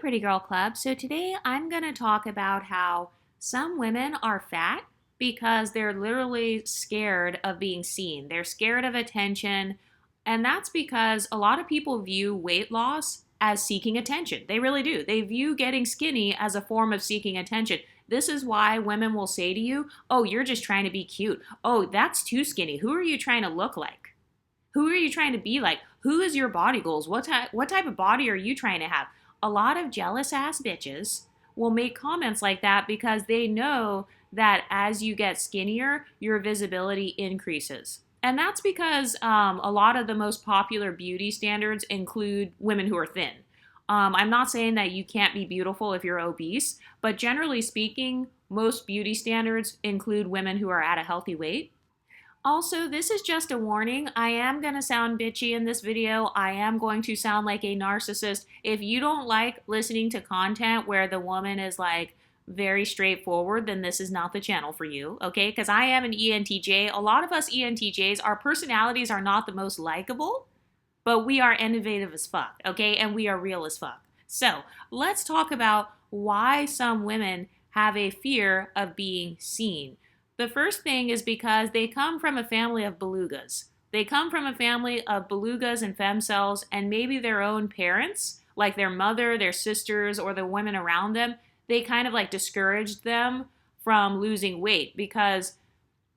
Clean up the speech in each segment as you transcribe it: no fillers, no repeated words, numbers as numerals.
Pretty Girl Club. So today I'm going to talk about how some women are fat because they're literally scared of being seen. They're scared of attention, and that's because a lot of people view weight loss as seeking attention. They really do. They view getting skinny as a form of seeking attention. This is why women will say to you, "Oh, you're just trying to be cute. Oh, that's too skinny. Who are you trying to look like? Who are you trying to be like? Who is your body goals? What type of body are you trying to have?" A lot of jealous ass bitches will make comments like that because they know that as you get skinnier, your visibility increases. And that's because a lot of the most popular beauty standards include women who are thin. I'm not saying that you can't be beautiful if you're obese, but generally speaking, most beauty standards include women who are at a healthy weight. Also, this is just a warning. I am going to sound bitchy in this video. I am going to sound like a narcissist. If you don't like listening to content where the woman is like very straightforward, then this is not the channel for you, okay? Because I am an ENTJ. A lot of us ENTJs, our personalities are not the most likable, but we are innovative as fuck, okay? And we are real as fuck. So let's talk about why some women have a fear of being seen. The first thing is because they come from a family of belugas. They come from a family of belugas and femcells, and maybe their own parents, like their mother, their sisters, or the women around them, they kind of like discouraged them from losing weight because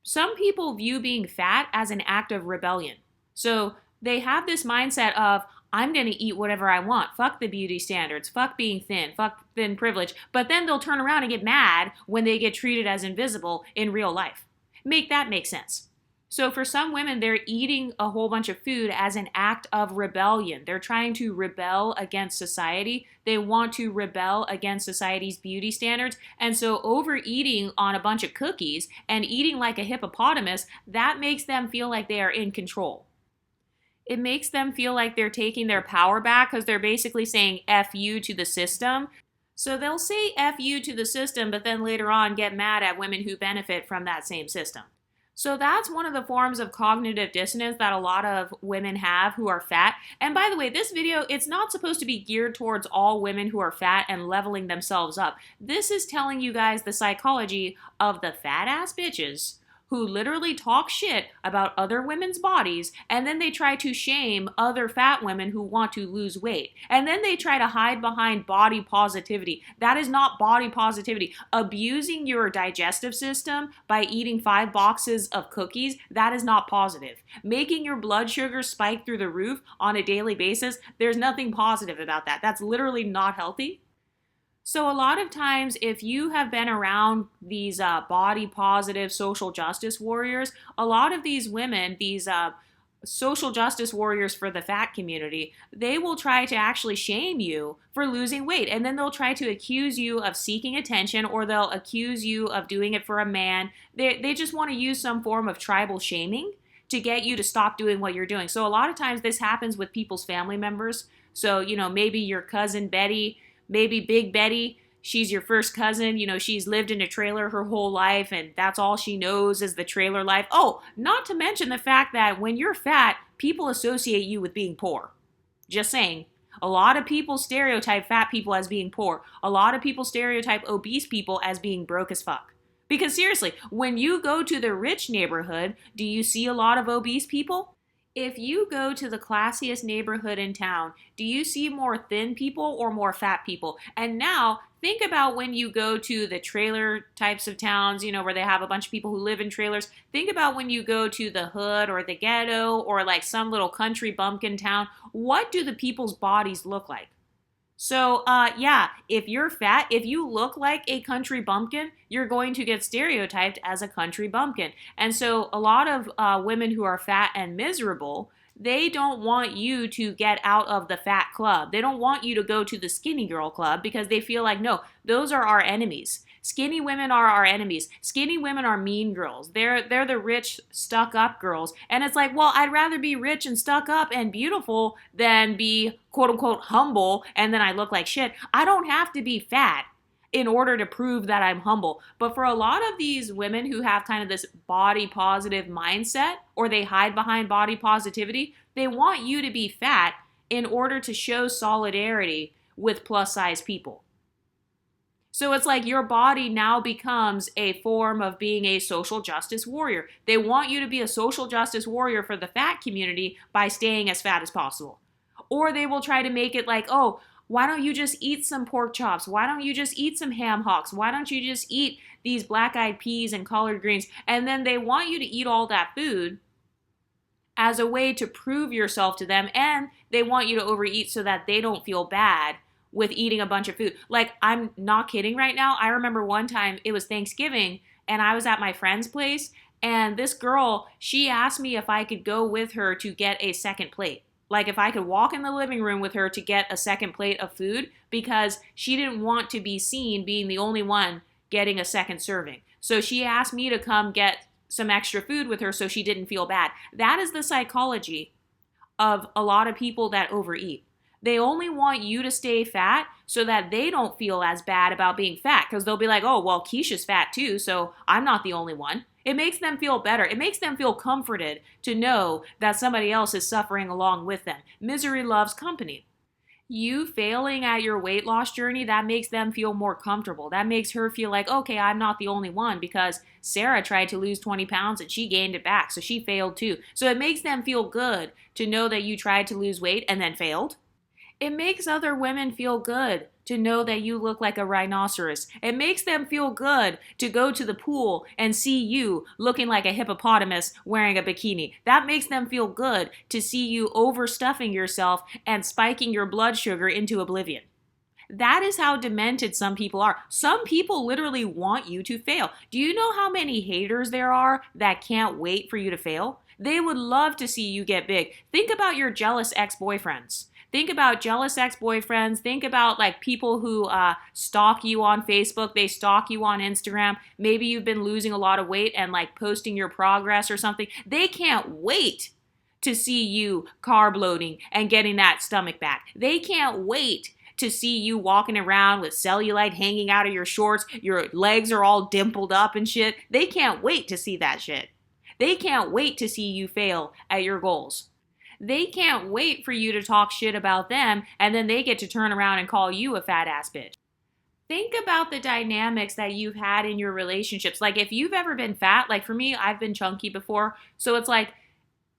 some people view being fat as an act of rebellion. So they have this mindset of, I'm going to eat whatever I want. Fuck the beauty standards. Fuck being thin. Fuck thin privilege. But then they'll turn around and get mad when they get treated as invisible in real life. Make that make sense. So for some women, they're eating a whole bunch of food as an act of rebellion. They're trying to rebel against society. They want to rebel against society's beauty standards. And so overeating on a bunch of cookies and eating like a hippopotamus, that makes them feel like they are in control. It makes them feel like they're taking their power back because they're basically saying F you to the system. So they'll say F you to the system, but then later on get mad at women who benefit from that same system. So that's one of the forms of cognitive dissonance that a lot of women have who are fat. And by the way, this video, it's not supposed to be geared towards all women who are fat and leveling themselves up. This is telling you guys the psychology of the fat ass bitches who literally talk shit about other women's bodies, and then they try to shame other fat women who want to lose weight. And then they try to hide behind body positivity. That is not body positivity. Abusing your digestive system by eating 5 boxes of cookies, that is not positive. Making your blood sugar spike through the roof on a daily basis, there's nothing positive about that. That's literally not healthy. So a lot of times, if you have been around these body positive social justice warriors, a lot of these women, these social justice warriors for the fat community, they will try to actually shame you for losing weight. And then they'll try to accuse you of seeking attention, or they'll accuse you of doing it for a man. They just want to use some form of tribal shaming to get you to stop doing what you're doing. So a lot of times this happens with people's family members. So, maybe your cousin Betty, maybe Big Betty, she's your first cousin, she's lived in a trailer her whole life and that's all she knows is the trailer life. Oh, not to mention the fact that when you're fat, people associate you with being poor. Just saying. A lot of people stereotype fat people as being poor. A lot of people stereotype obese people as being broke as fuck. Because seriously, when you go to the rich neighborhood, do you see a lot of obese people? If you go to the classiest neighborhood in town, do you see more thin people or more fat people? And now think about when you go to the trailer types of towns, where they have a bunch of people who live in trailers. Think about when you go to the hood or the ghetto or like some little country bumpkin town. What do the people's bodies look like? So, yeah, if you're fat, if you look like a country bumpkin, you're going to get stereotyped as a country bumpkin. And so a lot of women who are fat and miserable, they don't want you to get out of the fat club. They don't want you to go to the skinny girl club because they feel like, no, those are our enemies. Skinny women are our enemies. Skinny women are mean girls. They're the rich, stuck-up girls. And it's like, well, I'd rather be rich and stuck up and beautiful than be quote-unquote humble and then I look like shit. I don't have to be fat in order to prove that I'm humble. But for a lot of these women who have kind of this body positive mindset, or they hide behind body positivity, they want you to be fat in order to show solidarity with plus size people. So it's like your body now becomes a form of being a social justice warrior. They want you to be a social justice warrior for the fat community by staying as fat as possible. Or they will try to make it like, oh, why don't you just eat some pork chops? Why don't you just eat some ham hocks? Why don't you just eat these black-eyed peas and collard greens? And then they want you to eat all that food as a way to prove yourself to them, and they want you to overeat so that they don't feel bad with eating a bunch of food. Like, I'm not kidding right now. I remember one time it was Thanksgiving and I was at my friend's place, and this girl, she asked me if I could go with her to get a second plate. Like, if I could walk in the living room with her to get a second plate of food, because she didn't want to be seen being the only one getting a second serving. So she asked me to come get some extra food with her so she didn't feel bad. That is the psychology of a lot of people that overeat. They only want you to stay fat so that they don't feel as bad about being fat, because they'll be like, oh, well, Keisha's fat too, so I'm not the only one. It makes them feel better. It makes them feel comforted to know that somebody else is suffering along with them. Misery loves company. You failing at your weight loss journey, that makes them feel more comfortable. That makes her feel like, okay, I'm not the only one, because Sarah tried to lose 20 pounds and she gained it back, so she failed too. So it makes them feel good to know that you tried to lose weight and then failed. It makes other women feel good to know that you look like a rhinoceros. It makes them feel good to go to the pool and see you looking like a hippopotamus wearing a bikini. That makes them feel good to see you overstuffing yourself and spiking your blood sugar into oblivion. That is how demented some people are. Some people literally want you to fail. Do you know how many haters there are that can't wait for you to fail? They would love to see you get big. Think about your jealous ex-boyfriends. Think about jealous ex-boyfriends. Think about like people who stalk you on Facebook. They stalk you on Instagram. Maybe you've been losing a lot of weight and like posting your progress or something. They can't wait to see you carb loading and getting that stomach back. They can't wait to see you walking around with cellulite hanging out of your shorts. Your legs are all dimpled up and shit. They can't wait to see that shit. They can't wait to see you fail at your goals. They can't wait for you to talk shit about them, and then they get to turn around and call you a fat ass bitch. Think about the dynamics that you've had in your relationships. Like, if you've ever been fat, like for me, I've been chunky before. So it's like,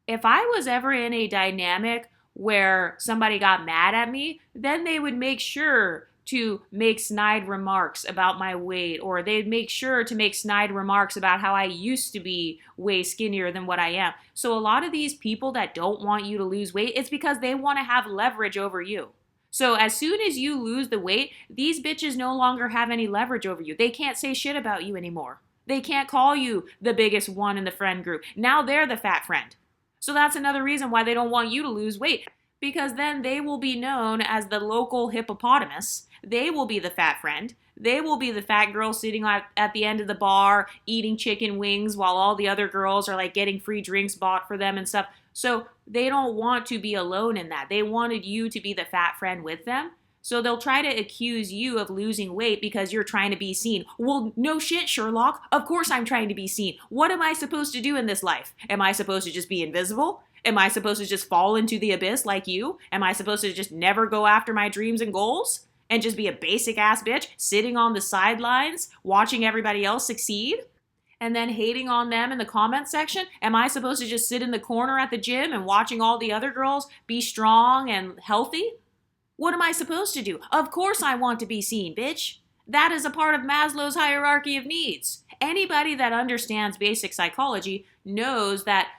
if I was ever in a dynamic where somebody got mad at me, then they would make sure to make snide remarks about my weight, or they'd make sure to make snide remarks about how I used to be way skinnier than what I am. So a lot of these people that don't want you to lose weight, it's because they want to have leverage over you. So as soon as you lose the weight, these bitches no longer have any leverage over you. They can't say shit about you anymore. They can't call you the biggest one in the friend group. Now they're the fat friend. So that's another reason why they don't want you to lose weight, because then they will be known as the local hippopotamus. They will be the fat friend. They will be the fat girl sitting at the end of the bar eating chicken wings while all the other girls are like getting free drinks bought for them and stuff. So they don't want to be alone in that. They wanted you to be the fat friend with them. So they'll try to accuse you of losing weight because you're trying to be seen. Well, no shit, Sherlock. Of course I'm trying to be seen. What am I supposed to do in this life? Am I supposed to just be invisible? Am I supposed to just fall into the abyss like you? Am I supposed to just never go after my dreams and goals? And just be a basic ass bitch sitting on the sidelines watching everybody else succeed and then hating on them in the comment section? Am I supposed to just sit in the corner at the gym and watching all the other girls be strong and healthy? What am I supposed to do? Of course I want to be seen, bitch. That is a part of Maslow's hierarchy of needs. Anybody that understands basic psychology knows that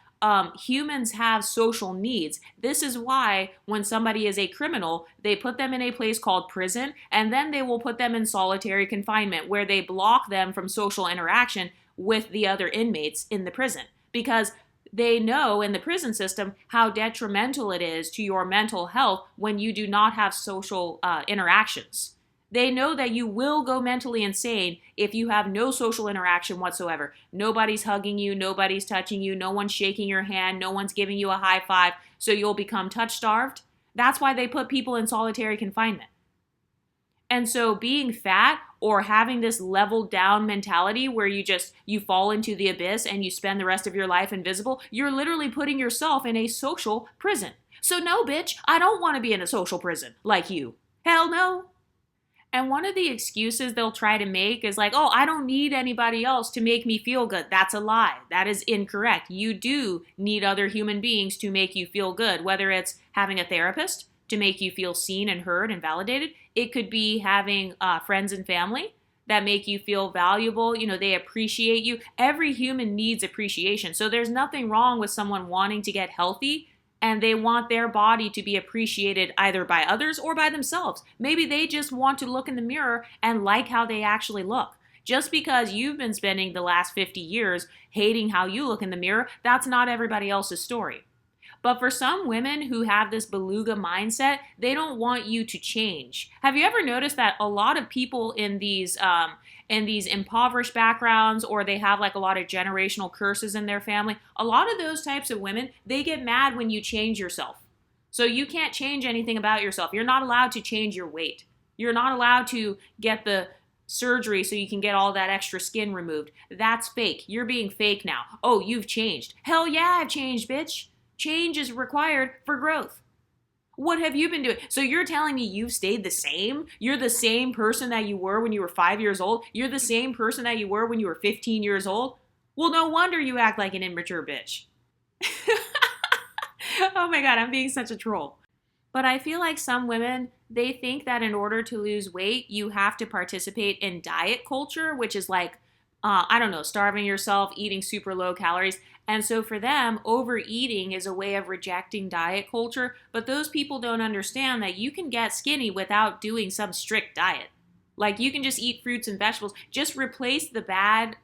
humans have social needs. This is why when somebody is a criminal, they put them in a place called prison, and then they will put them in solitary confinement where they block them from social interaction with the other inmates in the prison, because they know in the prison system how detrimental it is to your mental health when you do not have social interactions. They know that you will go mentally insane if you have no social interaction whatsoever. Nobody's hugging you, nobody's touching you, no one's shaking your hand, no one's giving you a high five, so you'll become touch-starved. That's why they put people in solitary confinement. And so being fat or having this leveled down mentality where you fall into the abyss and you spend the rest of your life invisible, you're literally putting yourself in a social prison. So no, bitch, I don't want to be in a social prison like you. Hell no. And one of the excuses they'll try to make is like, oh, I don't need anybody else to make me feel good. That's a lie. That is incorrect. You do need other human beings to make you feel good, whether it's having a therapist to make you feel seen and heard and validated. It could be having friends and family that make you feel valuable. You know, they appreciate you. Every human needs appreciation. So there's nothing wrong with someone wanting to get healthy and they want their body to be appreciated either by others or by themselves. Maybe they just want to look in the mirror and like how they actually look. Just because you've been spending the last 50 years hating how you look in the mirror, that's not everybody else's story. But for some women who have this beluga mindset, they don't want you to change. Have you ever noticed that a lot of people in these impoverished backgrounds, or they have like a lot of generational curses in their family, a lot of those types of women, they get mad when you change yourself. So you can't change anything about yourself. You're not allowed to change your weight. You're not allowed to get the surgery so you can get all that extra skin removed. That's fake. You're being fake now. Oh, you've changed. Hell yeah, I've changed, bitch. Change is required for growth. What have you been doing? So you're telling me you've stayed the same? You're the same person that you were when you were 5 years old? You're the same person that you were when you were 15 years old? Well, no wonder you act like an immature bitch. Oh my God, I'm being such a troll. But I feel like some women, they think that in order to lose weight, you have to participate in diet culture, which is like, I don't know, starving yourself, eating super low calories. And so for them, overeating is a way of rejecting diet culture. But those people don't understand that you can get skinny without doing some strict diet. Like you can just eat fruits and vegetables. Just replace the bad,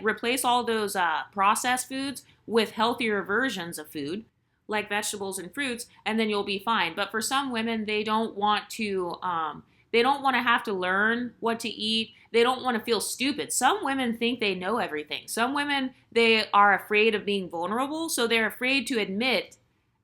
replace all those processed foods with healthier versions of food, like vegetables and fruits, and then you'll be fine. But for some women, they don't want to have to learn what to eat. They don't want to feel stupid. Some women think they know everything. Some women, they are afraid of being vulnerable, so they're afraid to admit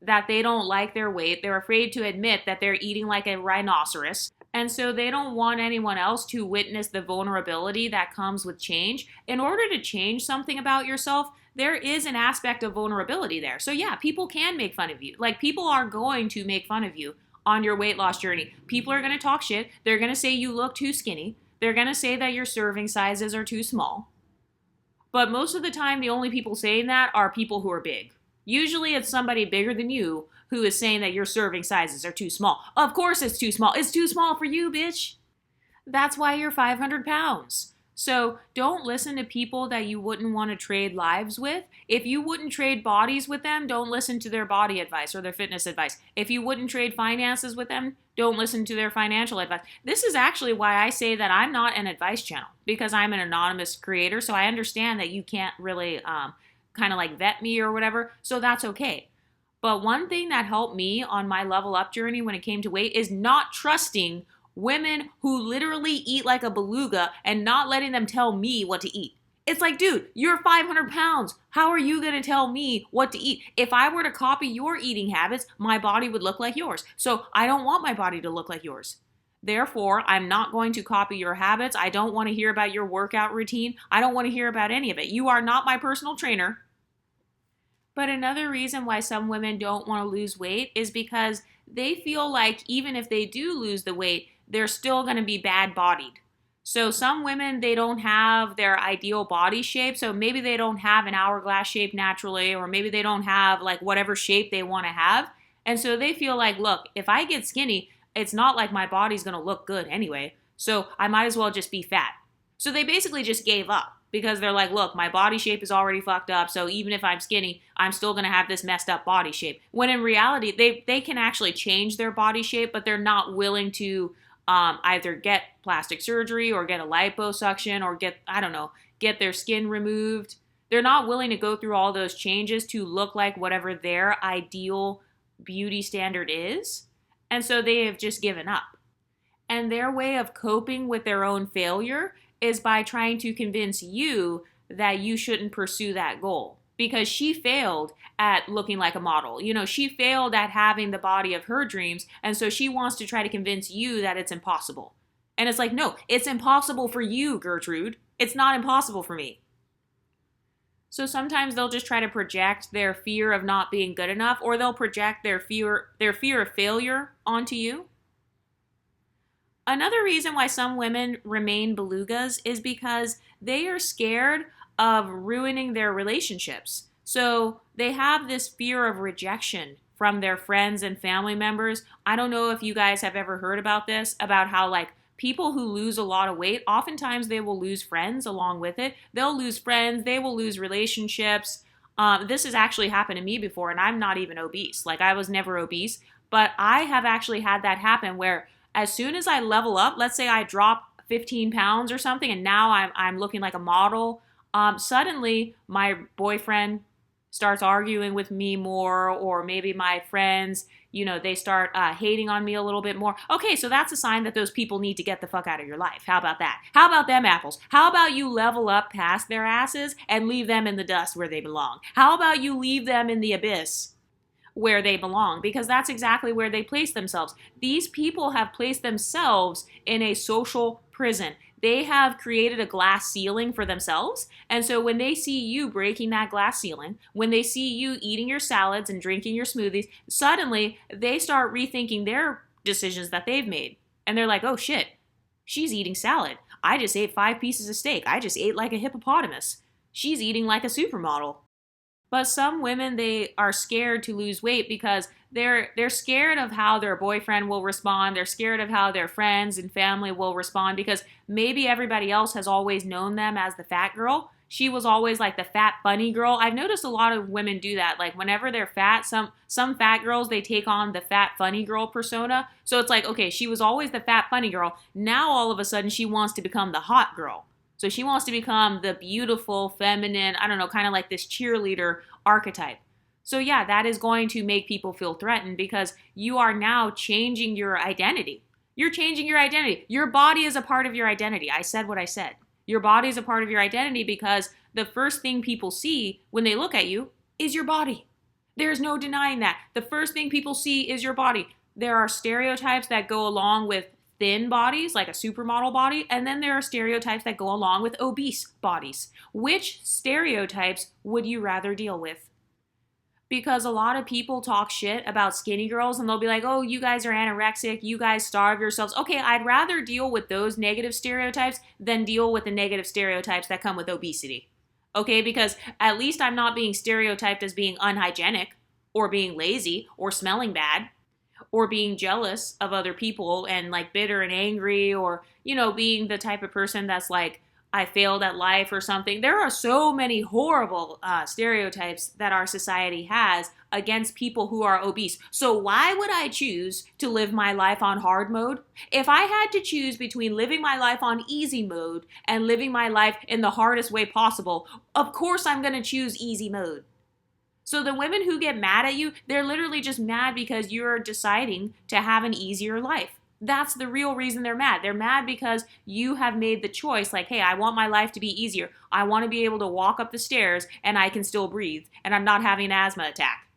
that they don't like their weight. They're afraid to admit that they're eating like a rhinoceros. And so they don't want anyone else to witness the vulnerability that comes with change. In order to change something about yourself, there is an aspect of vulnerability there. So yeah, people can make fun of you. Like people are going to make fun of you on your weight loss journey. People are going to talk shit. They're going to say you look too skinny. They're going to say that your serving sizes are too small. But most of the time, the only people saying that are people who are big. Usually it's somebody bigger than you who is saying that your serving sizes are too small. Of course it's too small. It's too small for you, bitch. That's why you're 500 pounds. So don't listen to people that you wouldn't want to trade lives with. If you wouldn't trade bodies with them, don't listen to their body advice or their fitness advice. If you wouldn't trade finances with them, don't listen to their financial advice. This is actually why I say that I'm not an advice channel, because I'm an anonymous creator. So I understand that you can't really kind of like vet me or whatever. So that's okay. But one thing that helped me on my level up journey when it came to weight is not trusting women who literally eat like a beluga and not letting them tell me what to eat. It's like, dude, you're 500 pounds. How are you going to tell me what to eat? If I were to copy your eating habits, my body would look like yours. So I don't want my body to look like yours. Therefore, I'm not going to copy your habits. I don't want to hear about your workout routine. I don't want to hear about any of it. You are not my personal trainer. But another reason why some women don't want to lose weight is because they feel like even if they do lose the weight, they're still going to be bad bodied. So some women, they don't have their ideal body shape. So maybe they don't have an hourglass shape naturally, or maybe they don't have like whatever shape they want to have. And so they feel like, look, if I get skinny, it's not like my body's going to look good anyway. So I might as well just be fat. So they basically just gave up because they're like, look, my body shape is already fucked up. So even if I'm skinny, I'm still going to have this messed up body shape. When in reality, they can actually change their body shape, but they're not willing to either get plastic surgery or get a liposuction or get their skin removed. They're not willing to go through all those changes to look like whatever their ideal beauty standard is. And so they have just given up. And their way of coping with their own failure is by trying to convince you that you shouldn't pursue that goal. Because she failed at looking like a model. You know, she failed at having the body of her dreams. And so she wants to try to convince you that it's impossible. And it's like, no, it's impossible for you, Gertrude. It's not impossible for me. So sometimes they'll just try to project their fear of not being good enough, or they'll project their fear of failure onto you. Another reason why some women remain belugas is because they are scared of ruining their relationships. So they have this fear of rejection from their friends and family members. I don't know if you guys have ever heard about this, about how like people who lose a lot of weight, oftentimes they will lose friends along with it. They'll lose friends, they will lose relationships. This has actually happened to me before, and I'm not even obese. Like I was never obese, but I have actually had that happen where as soon as I level up, let's say I drop 15 pounds or something, and now I'm looking like a model, suddenly my boyfriend starts arguing with me more, or maybe my friends, they start hating on me a little bit more. Okay, so that's a sign that those people need to get the fuck out of your life. How about that? How about them apples? How about you level up past their asses and leave them in the dust where they belong? How about you leave them in the abyss where they belong, because that's exactly where they place themselves. These people have placed themselves in a social prison. They have created a glass ceiling for themselves. And so when they see you breaking that glass ceiling, when they see you eating your salads and drinking your smoothies, suddenly they start rethinking their decisions that they've made. And they're like, oh shit, she's eating salad. I just ate 5 pieces of steak. I just ate like a hippopotamus. She's eating like a supermodel. But some women, they are scared to lose weight because they're scared of how their boyfriend will respond. They're scared of how their friends and family will respond because maybe everybody else has always known them as the fat girl. She was always like the fat funny girl. I've noticed a lot of women do that. Like whenever they're fat, some fat girls, they take on the fat funny girl persona. So it's like, okay, she was always the fat funny girl. Now all of a sudden she wants to become the hot girl. So she wants to become the beautiful, feminine, I don't know, kind of like this cheerleader archetype. So yeah, that is going to make people feel threatened because you are now changing your identity. You're changing your identity. Your body is a part of your identity. I said what I said. Your body is a part of your identity because the first thing people see when they look at you is your body. There's no denying that. The first thing people see is your body. There are stereotypes that go along with thin bodies, like a supermodel body, and then there are stereotypes that go along with obese bodies. Which stereotypes would you rather deal with? Because a lot of people talk shit about skinny girls and they'll be like, oh, you guys are anorexic, you guys starve yourselves. Okay, I'd rather deal with those negative stereotypes than deal with the negative stereotypes that come with obesity. Okay, because at least I'm not being stereotyped as being unhygienic or being lazy or smelling bad, or being jealous of other people and like bitter and angry, or, being the type of person that's like, I failed at life or something. There are so many horrible stereotypes that our society has against people who are obese. So why would I choose to live my life on hard mode? If I had to choose between living my life on easy mode and living my life in the hardest way possible, of course I'm going to choose easy mode. So the women who get mad at you, they're literally just mad because you're deciding to have an easier life. That's the real reason they're mad. They're mad because you have made the choice like, hey, I want my life to be easier. I want to be able to walk up the stairs and I can still breathe and I'm not having an asthma attack.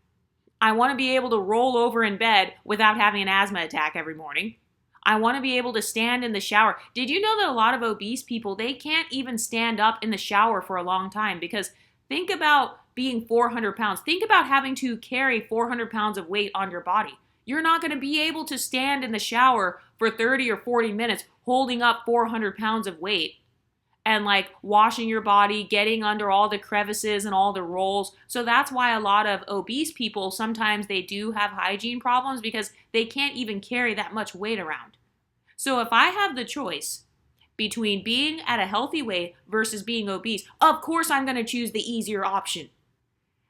I want to be able to roll over in bed without having an asthma attack every morning. I want to be able to stand in the shower. Did you know that a lot of obese people, they can't even stand up in the shower for a long time? Because think about being 400 pounds. Think about having to carry 400 pounds of weight on your body. You're not going to be able to stand in the shower for 30 or 40 minutes holding up 400 pounds of weight and like washing your body, getting under all the crevices and all the rolls. So that's why a lot of obese people, sometimes they do have hygiene problems because they can't even carry that much weight around. So if I have the choice between being at a healthy weight versus being obese, of course I'm going to choose the easier option.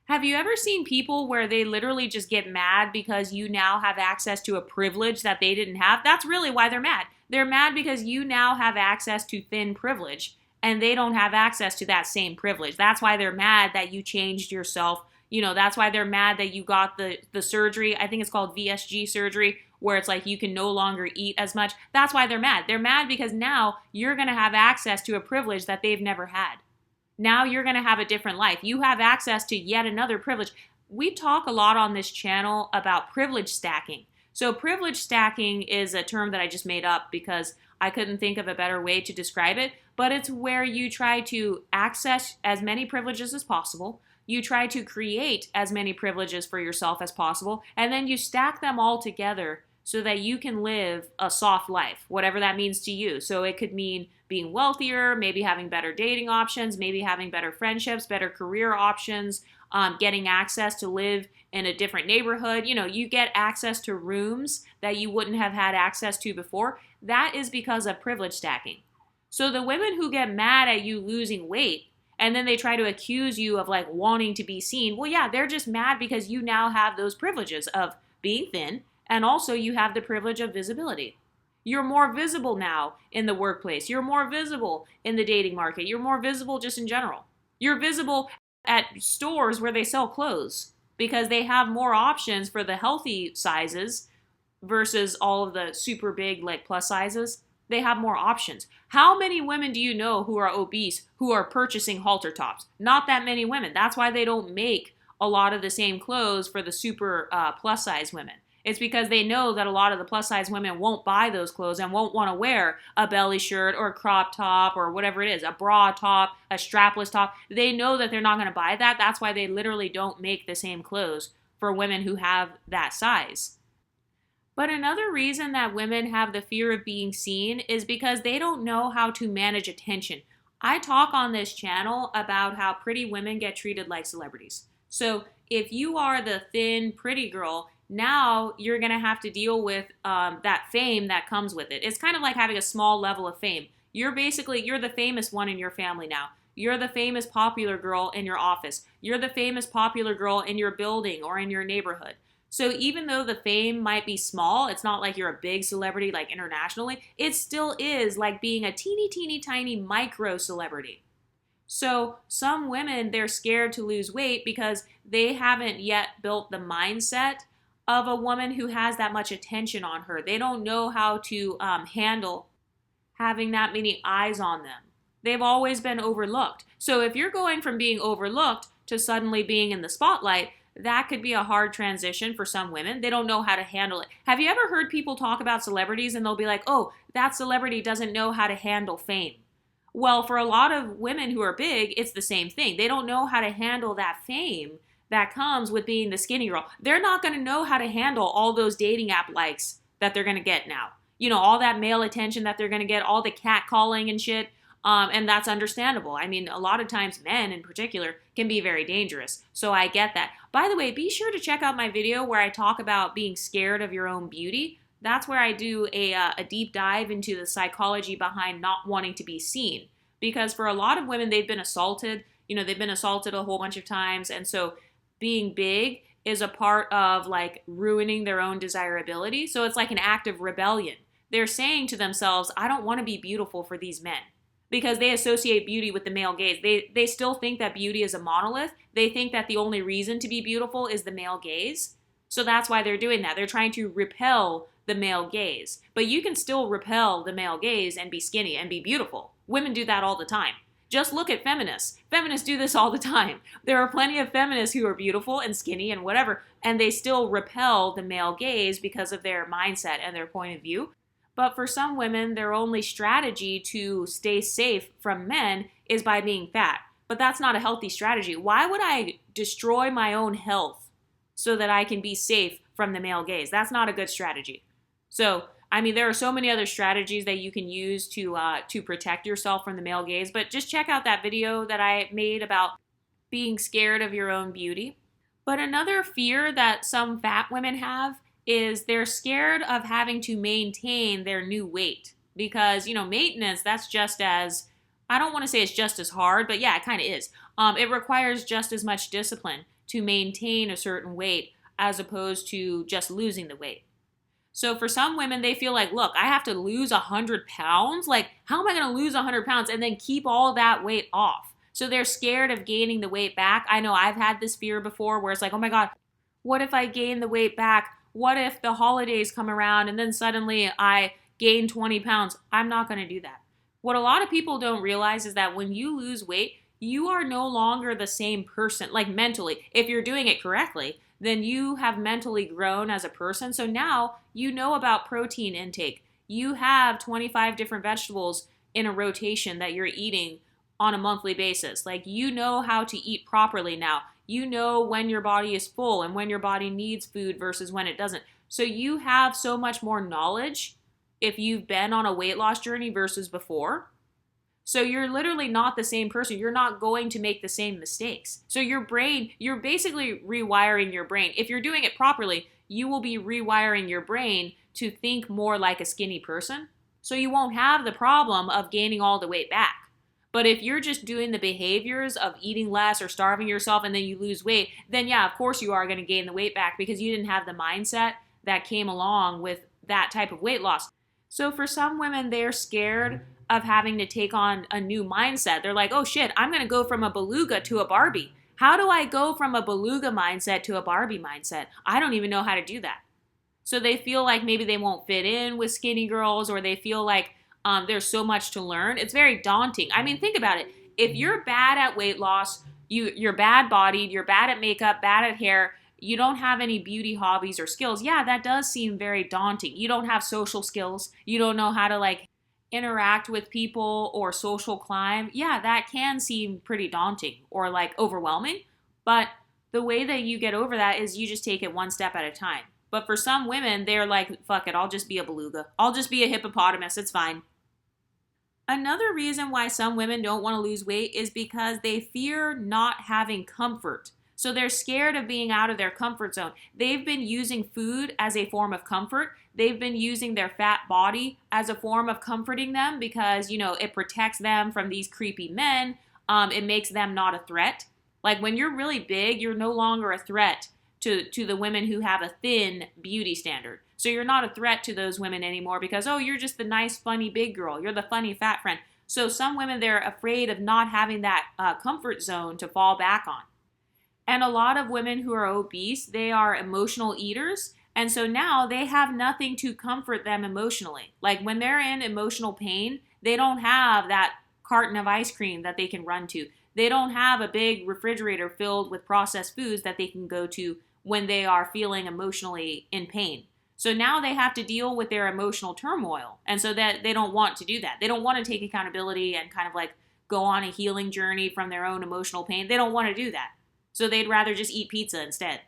Have you ever seen people where they literally just get mad because you now have access to a privilege that they didn't have? That's really why they're mad. They're mad because you now have access to thin privilege and they don't have access to that same privilege. That's why they're mad that you changed yourself. That's why they're mad that you got the surgery. I think it's called VSG surgery, where it's like you can no longer eat as much. That's why they're mad. They're mad because now you're going to have access to a privilege that they've never had. Now you're going to have a different life. You have access to yet another privilege. We talk a lot on this channel about privilege stacking. So privilege stacking is a term that I just made up because I couldn't think of a better way to describe it, but it's where you try to access as many privileges as possible. You try to create as many privileges for yourself as possible, and then you stack them all together so that you can live a soft life, whatever that means to you. So it could mean being wealthier, maybe having better dating options, maybe having better friendships, better career options, getting access to live in a different neighborhood. You know, you get access to rooms that you wouldn't have had access to before. That is because of privilege stacking. So the women who get mad at you losing weight and then they try to accuse you of like wanting to be seen, well, yeah, they're just mad because you now have those privileges of being thin, and also you have the privilege of visibility. You're more visible now in the workplace. You're more visible in the dating market. You're more visible just in general. You're visible at stores where they sell clothes because they have more options for the healthy sizes versus all of the super big like plus sizes. They have more options. How many women do you know who are obese who are purchasing halter tops? Not that many women. That's why they don't make a lot of the same clothes for the super plus size women. It's because they know that a lot of the plus size women won't buy those clothes and won't want to wear a belly shirt or a crop top or whatever it is, a bra top, a strapless top. They know that they're not going to buy that. That's why they literally don't make the same clothes for women who have that size. But another reason that women have the fear of being seen is because they don't know how to manage attention. I talk on this channel about how pretty women get treated like celebrities. So if you are the thin, pretty girl, now you're going to have to deal with that fame that comes with it. It's kind of like having a small level of fame. You're the famous one in your family now. You're the famous popular girl in your office. You're the famous popular girl in your building or in your neighborhood. So even though the fame might be small, it's not like you're a big celebrity like internationally, it still is like being a teeny tiny micro celebrity. So some women, they're scared to lose weight because they haven't yet built the mindset of a woman who has that much attention on her. They don't know how to handle having that many eyes on them. They've always been overlooked. So if you're going from being overlooked to suddenly being in the spotlight, that could be a hard transition for some women. They don't know how to handle it. Have you ever heard people talk about celebrities and they'll be like, oh, that celebrity doesn't know how to handle fame? Well, for a lot of women who are big, it's the same thing. They don't know how to handle that fame that comes with being the skinny girl. They're not going to know how to handle all those dating app likes that they're going to get now. You know, all that male attention that they're going to get, all the catcalling and shit. And that's understandable. I mean, a lot of times men in particular can be very dangerous. So I get that. By the way, be sure to check out my video where I talk about being scared of your own beauty. That's where I do a deep dive into the psychology behind not wanting to be seen. Because for a lot of women, they've been assaulted. You know, they've been assaulted a whole bunch of times. And so being big is a part of like ruining their own desirability. So it's like an act of rebellion. They're saying to themselves, I don't want to be beautiful for these men. Because they associate beauty with the male gaze. They still think that beauty is a monolith. They think that the only reason to be beautiful is the male gaze. So that's why they're doing that. They're trying to repel the male gaze. But you can still repel the male gaze and be skinny and be beautiful. Women do that all the time. Just look at feminists. Feminists do this all the time. There are plenty of feminists who are beautiful and skinny and whatever, and they still repel the male gaze because of their mindset and their point of view. But for some women, their only strategy to stay safe from men is by being fat. But that's not a healthy strategy. Why would I destroy my own health so that I can be safe from the male gaze? That's not a good strategy. So, I mean, there are so many other strategies that you can use to protect yourself from the male gaze. But just check out that video that I made about being scared of your own beauty. But another fear that some fat women have is they're scared of having to maintain their new weight because, you know, maintenance, that's just as, I don't want to say it's just as hard, but yeah, it kind of is. It requires just as much discipline to maintain a certain weight as opposed to just losing the weight. So for some women, they feel like, look, I have to lose 100 pounds. Like, how am I going to lose 100 pounds and then keep all that weight off? So they're scared of gaining the weight back. I know I've had this fear before where it's like, oh my God, what if I gain the weight back? What if the holidays come around and then suddenly I gain 20 pounds? I'm not going to do that. What a lot of people don't realize is that when you lose weight, you are no longer the same person, like mentally. If you're doing it correctly, then you have mentally grown as a person. So now you know about protein intake. You have 25 different vegetables in a rotation that you're eating on a monthly basis. Like, you know how to eat properly now. You know when your body is full and when your body needs food versus when it doesn't. So you have so much more knowledge if you've been on a weight loss journey versus before. So you're literally not the same person. You're not going to make the same mistakes. So your brain, you're basically rewiring your brain. If you're doing it properly, you will be rewiring your brain to think more like a skinny person. So you won't have the problem of gaining all the weight back. But if you're just doing the behaviors of eating less or starving yourself and then you lose weight, then yeah, of course you are going to gain the weight back because you didn't have the mindset that came along with that type of weight loss. So for some women, they're scared of having to take on a new mindset. They're like, oh shit, I'm going to go from a beluga to a Barbie. How do I go from a beluga mindset to a Barbie mindset? I don't even know how to do that. So they feel like maybe they won't fit in with skinny girls, or they feel like there's so much to learn. It's very daunting. I mean, think about it. If you're bad at weight loss, you're bad bodied, you're bad at makeup, bad at hair, you don't have any beauty hobbies or skills, yeah, that does seem very daunting. You don't have social skills. You don't know how to like interact with people or social climb. Yeah, that can seem pretty daunting or like overwhelming. But the way that you get over that is you just take it one step at a time. But for some women, they're like, fuck it, I'll just be a beluga. I'll just be a hippopotamus. It's fine. Another reason why some women don't want to lose weight is because they fear not having comfort. So they're scared of being out of their comfort zone. They've been using food as a form of comfort. They've been using their fat body as a form of comforting them because, it protects them from these creepy men. It makes them not a threat. Like when you're really big, you're no longer a threat to the women who have a thin beauty standard. So you're not a threat to those women anymore because, oh, you're just the nice, funny big girl. You're the funny fat friend. So some women, they're afraid of not having that comfort zone to fall back on. And a lot of women who are obese, they are emotional eaters. And so now they have nothing to comfort them emotionally. Like when they're in emotional pain, they don't have that carton of ice cream that they can run to. They don't have a big refrigerator filled with processed foods that they can go to when they are feeling emotionally in pain. So now they have to deal with their emotional turmoil. And so that they don't want to do that. They don't want to take accountability and kind of like go on a healing journey from their own emotional pain. They don't want to do that. So they'd rather just eat pizza instead.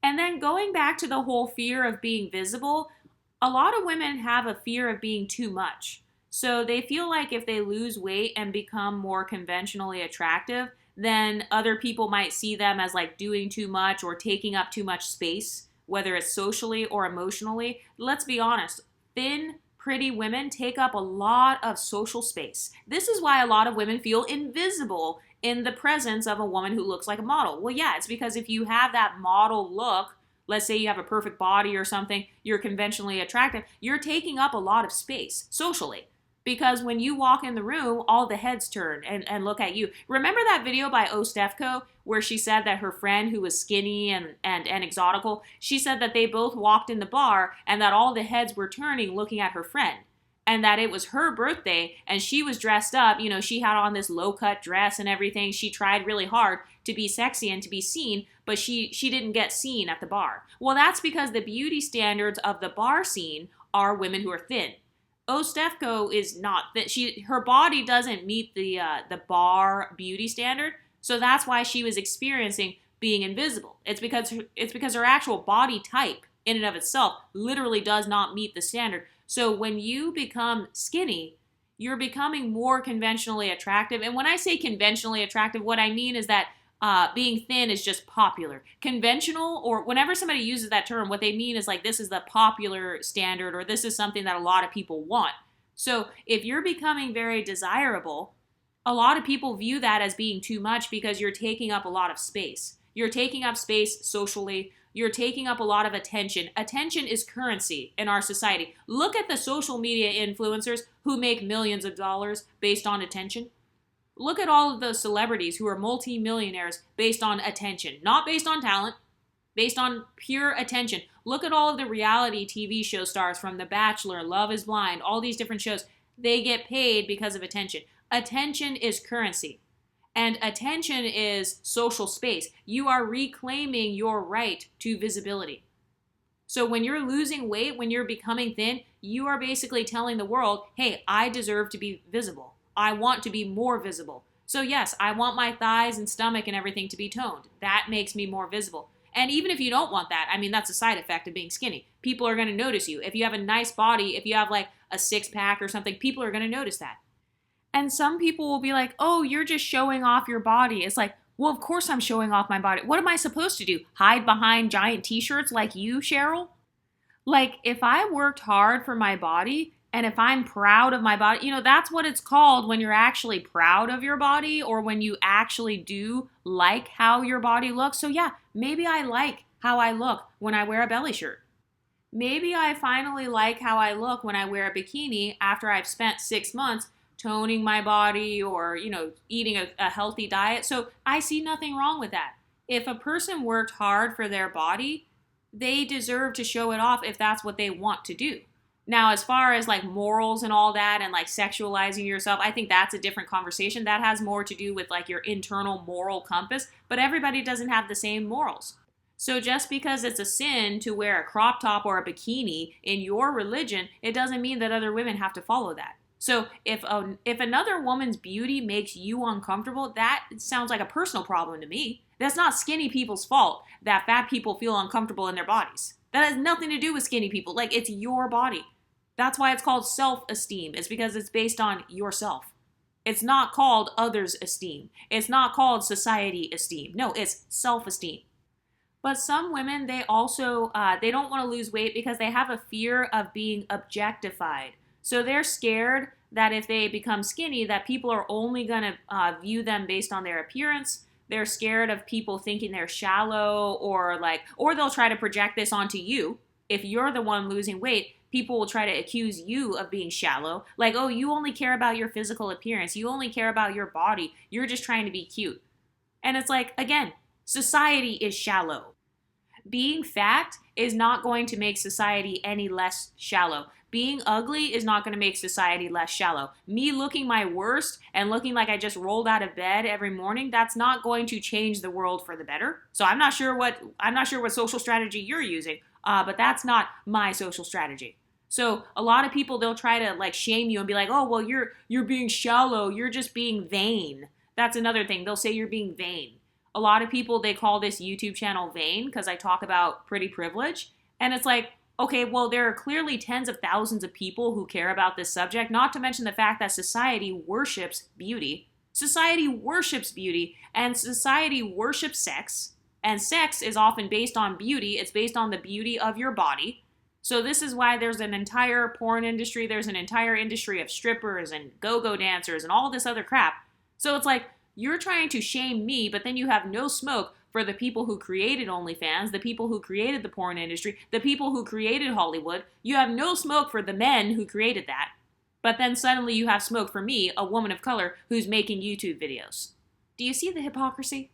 And then going back to the whole fear of being visible, a lot of women have a fear of being too much. So they feel like if they lose weight and become more conventionally attractive, then other people might see them as like doing too much or taking up too much space, whether it's socially or emotionally. Let's be honest, thin, pretty women take up a lot of social space. This is why a lot of women feel invisible in the presence of a woman who looks like a model. Well, yeah, it's because if you have that model look, let's say you have a perfect body or something, you're conventionally attractive, you're taking up a lot of space socially. Because when you walk in the room, all the heads turn and look at you. Remember that video by Ostefco where she said that her friend who was skinny and exotical, she said that they both walked in the bar and that all the heads were turning looking at her friend. And that it was her birthday and she was dressed up. She had on this low-cut dress and everything. She tried really hard to be sexy and to be seen, but she didn't get seen at the bar. Well, that's because the beauty standards of the bar scene are women who are thin. Ostefco is not that her body doesn't meet the bar beauty standard, so that's why she was experiencing being invisible. It's because her actual body type in and of itself literally does not meet the standard. So when you become skinny, you're becoming more conventionally attractive. And when I say conventionally attractive, what I mean is that being thin is just popular. Conventional, or whenever somebody uses that term, what they mean is like this is the popular standard or this is something that a lot of people want. So if you're becoming very desirable, a lot of people view that as being too much because you're taking up a lot of space. You're taking up space socially. You're taking up a lot of attention. Attention is currency in our society. Look at the social media influencers who make millions of dollars based on attention. Look at all of those celebrities who are multi-millionaires based on attention, not based on talent, based on pure attention. Look at all of the reality TV show stars from The Bachelor, Love is Blind, all these different shows. They get paid because of attention. Attention is currency. And attention is social space. You are reclaiming your right to visibility. So when you're losing weight, when you're becoming thin, you are basically telling the world, hey, I deserve to be visible. I want to be more visible. So yes, I want my thighs and stomach and everything to be toned. That makes me more visible. And even if you don't want that, I mean, that's a side effect of being skinny. People are going to notice you. If you have a nice body, if you have like a six pack or something, people are going to notice that. And some people will be like, oh, you're just showing off your body. It's like, well, of course I'm showing off my body. What am I supposed to do? Hide behind giant t-shirts like you, Cheryl? Like, if I worked hard for my body and if I'm proud of my body, that's what it's called when you're actually proud of your body or when you actually do like how your body looks. So yeah, maybe I like how I look when I wear a belly shirt. Maybe I finally like how I look when I wear a bikini after I've spent 6 months toning my body or, eating a healthy diet. So I see nothing wrong with that. If a person worked hard for their body, they deserve to show it off if that's what they want to do. Now, as far as like morals and all that and like sexualizing yourself, I think that's a different conversation. That has more to do with like your internal moral compass, but everybody doesn't have the same morals. So just because it's a sin to wear a crop top or a bikini in your religion, it doesn't mean that other women have to follow that. So if another woman's beauty makes you uncomfortable, that sounds like a personal problem to me. That's not skinny people's fault that fat people feel uncomfortable in their bodies. That has nothing to do with skinny people. Like, it's your body. That's why it's called self-esteem. It's because it's based on yourself. It's not called others' esteem. It's not called society esteem. No, it's self-esteem. But some women, they also, they don't want to lose weight because they have a fear of being objectified. So they're scared that if they become skinny, that people are only going to view them based on their appearance. They're scared of people thinking they're shallow or they'll try to project this onto you. If you're the one losing weight, people will try to accuse you of being shallow. Like, oh, you only care about your physical appearance. You only care about your body. You're just trying to be cute. And it's like, again, society is shallow. Being fat is not going to make society any less shallow. Being ugly is not going to make society less shallow. Me looking my worst and looking like I just rolled out of bed every morning, that's not going to change the world for the better. So I'm not sure what social strategy you're using, but that's not my social strategy. So a lot of people, they'll try to like shame you and be like, oh, well, you're being shallow. You're just being vain. That's another thing. They'll say you're being vain. A lot of people, they call this YouTube channel vain because I talk about pretty privilege. And it's like, okay, well, there are clearly tens of thousands of people who care about this subject, not to mention the fact that society worships beauty. Society worships beauty, and society worships sex. And sex is often based on beauty. It's based on the beauty of your body. So this is why there's an entire porn industry. There's an entire industry of strippers and go-go dancers and all this other crap. So it's like, you're trying to shame me, but then you have no smoke for the people who created OnlyFans, the people who created the porn industry, the people who created Hollywood. You have no smoke for the men who created that. But then suddenly you have smoke for me, a woman of color, who's making YouTube videos. Do you see the hypocrisy?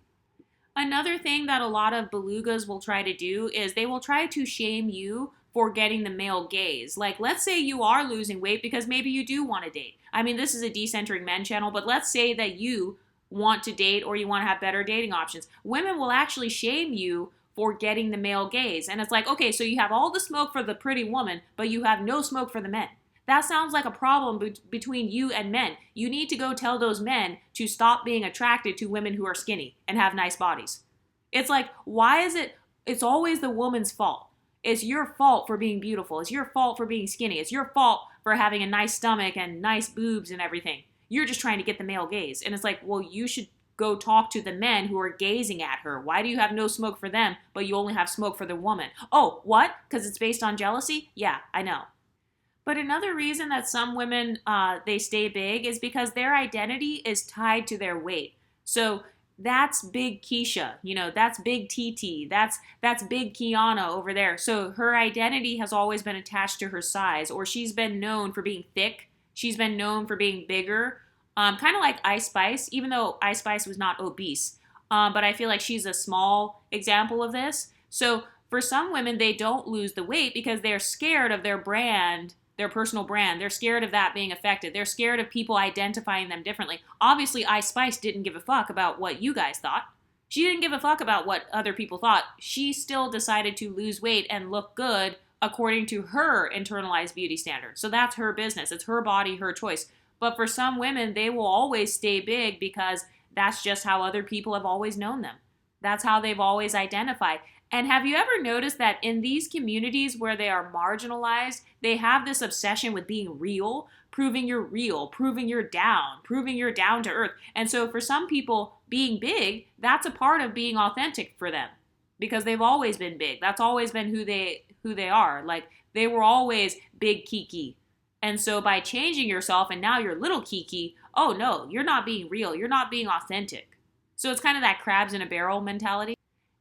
Another thing that a lot of belugas will try to do is they will try to shame you for getting the male gaze. Like, let's say you are losing weight because maybe you do want to date. I mean, this is a decentering men channel, but let's say that you want to date or you want to have better dating options. Women will actually shame you for getting the male gaze. And it's like, okay, so you have all the smoke for the pretty woman, but you have no smoke for the men. That sounds like a problem between you and men. You need to go tell those men to stop being attracted to women who are skinny and have nice bodies. It's like, why is it's always the woman's fault. It's your fault for being beautiful. It's your fault for being skinny. It's your fault for having a nice stomach and nice boobs and everything. You're just trying to get the male gaze. And it's like, well, you should go talk to the men who are gazing at her. Why do you have no smoke for them, but you only have smoke for the woman? Oh, what? Because it's based on jealousy? Yeah, I know. But another reason that some women, they stay big is because their identity is tied to their weight. So that's big Keisha, that's big TT, that's big Kiana over there. So her identity has always been attached to her size, or she's been known for being thick. She's been known for being bigger, kind of like Ice Spice, even though Ice Spice was not obese. But I feel like she's a small example of this. So for some women, they don't lose the weight because they're scared of their brand, their personal brand. They're scared of that being affected. They're scared of people identifying them differently. Obviously, Ice Spice didn't give a fuck about what you guys thought. She didn't give a fuck about what other people thought. She still decided to lose weight and look good according to her internalized beauty standards. So that's her business. It's her body, her choice. But for some women, they will always stay big because that's just how other people have always known them. That's how they've always identified. And have you ever noticed that in these communities where they are marginalized, they have this obsession with being real, proving you're down to earth. And so for some people, being big, that's a part of being authentic for them because they've always been big. That's always been who they are. Like they were always big Kiki. And so by changing yourself and now you're little Kiki, oh no, you're not being real. You're not being authentic. So it's kind of that crabs in a barrel mentality.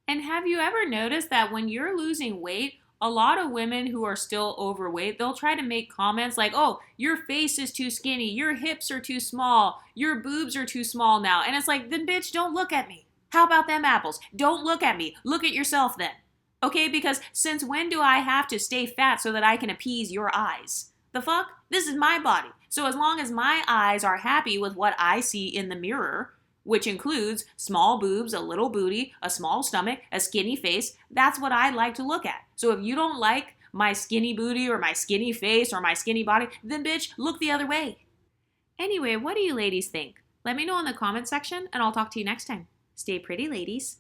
And have you ever noticed that when you're losing weight, a lot of women who are still overweight, they'll try to make comments like, oh, your face is too skinny, your hips are too small, your boobs are too small now. And it's like, then bitch, don't look at me. How about them apples? Don't look at me. Look at yourself then. Okay, because since when do I have to stay fat so that I can appease your eyes? The fuck? This is my body. So as long as my eyes are happy with what I see in the mirror, which includes small boobs, a little booty, a small stomach, a skinny face, that's what I like to look at. So if you don't like my skinny booty or my skinny face or my skinny body, then bitch, look the other way. Anyway, what do you ladies think? Let me know in the comment section and I'll talk to you next time. Stay pretty, ladies.